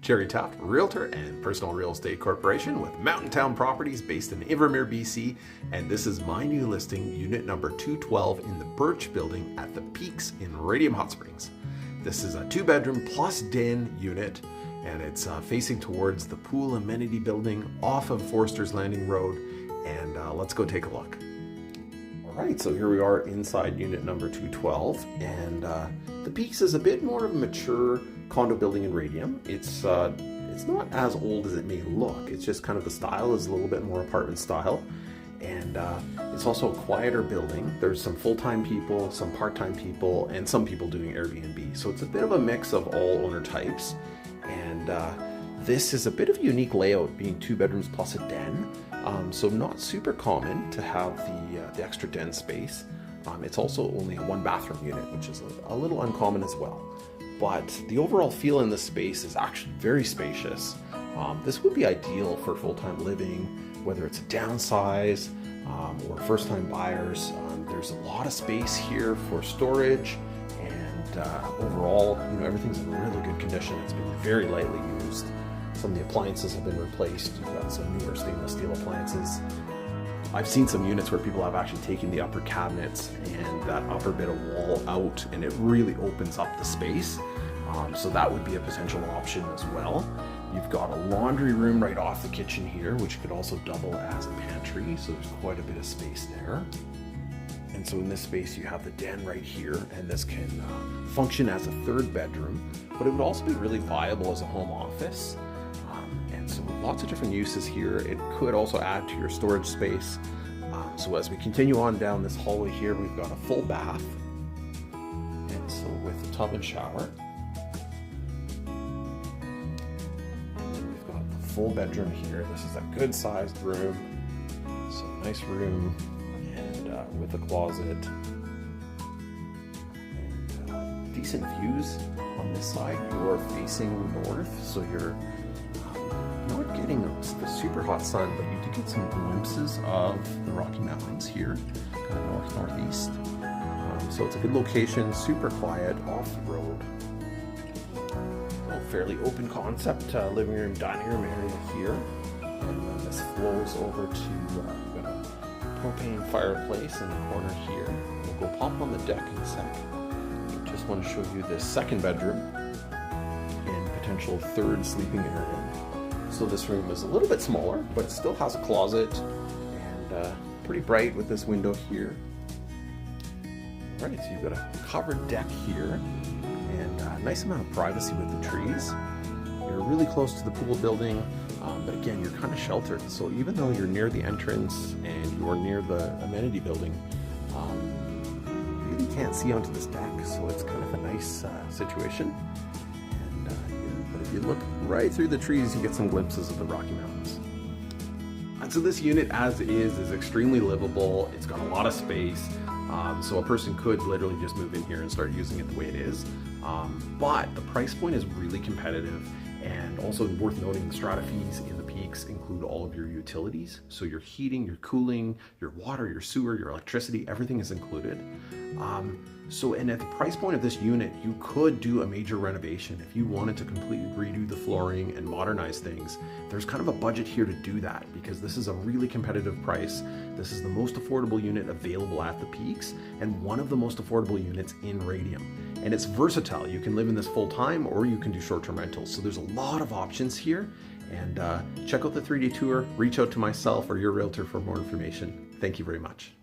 Jerry Taft, Realtor and Personal Real Estate Corporation with Mountain Town Properties based in Invermere, BC. And this is my new listing, unit number 212 in the Birch building at the Peaks in Radium Hot Springs. This is a 2-bedroom plus den unit, and it's facing towards the pool amenity building off of Forsters Landing Road. And let's go take a look. All right, so here we are inside unit number 212, and the Peaks is a bit more of a mature condo building in Radium. It's not as old as it may look. It's just kind of the style is a little bit more apartment style, and it's also a quieter building. There's some full-time people, some part-time people, and some people doing Airbnb. So it's a bit of a mix of all owner types, and this is a bit of a unique layout, being 2 bedrooms plus a den. So not super common to have the extra den space. It's also only a 1-bathroom unit, which is a little uncommon as well. But the overall feel in this space is actually very spacious. This would be ideal for full-time living, whether it's a downsize or first-time buyers. There's a lot of space here for storage, and overall, everything's in really good condition. It's been very lightly used. Some of the appliances have been replaced. You've got some newer stainless steel appliances. I've seen some units where people have actually taken the upper cabinets and that upper bit of wall out, and it really opens up the space. So that would be a potential option as well. You've got a laundry room right off the kitchen here, which could also double as a pantry, so there's quite a bit of space there. And so in this space you have the den right here, and this can function as a 3rd bedroom, but it would also be really viable as a home office. And so lots of different uses here. It could also add to your storage space. So as we continue on down this hallway here, we've got a full bath, and so with the tub and shower. Full bedroom here. This is a good sized room, so nice room, and with a closet, and decent views on this side. You are facing north, so you're not getting the super hot sun, but you do get some glimpses of the Rocky Mountains here, kind of northeast. So it's a good location, super quiet, off the road. Fairly open concept living room, dining room area here, and then this flows over to we've got a propane fireplace in the corner here. We'll go pop on the deck in a sec. Just want to show you this 2nd bedroom and potential 3rd sleeping area. So this room is a little bit smaller, but it still has a closet, and pretty bright with this window here. All right, so you've got a covered deck here, and a nice amount of privacy with the trees. You're really close to the pool building, but again, you're kind of sheltered. So even though you're near the entrance and you're near the amenity building, you really can't see onto this deck. So it's kind of a nice situation. And but if you look right through the trees, you get some glimpses of the Rocky Mountains. And so this unit as is extremely livable. It's got a lot of space. So a person could literally just move in here and start using it the way it is. But the price point is really competitive, and also worth noting, the strata fees in the Peaks include all of your utilities. So your heating, your cooling, your water, your sewer, your electricity, everything is included. And at the price point of this unit, you could do a major renovation. If you wanted to completely redo the flooring and modernize things, there's kind of a budget here to do that, because this is a really competitive price. This is the most affordable unit available at the Peaks, and one of the most affordable units in Radium. And it's versatile. You can live in this full time, or you can do short-term rentals. So there's a lot of options here. And check out the 3D tour, reach out to myself or your realtor for more information. Thank you very much.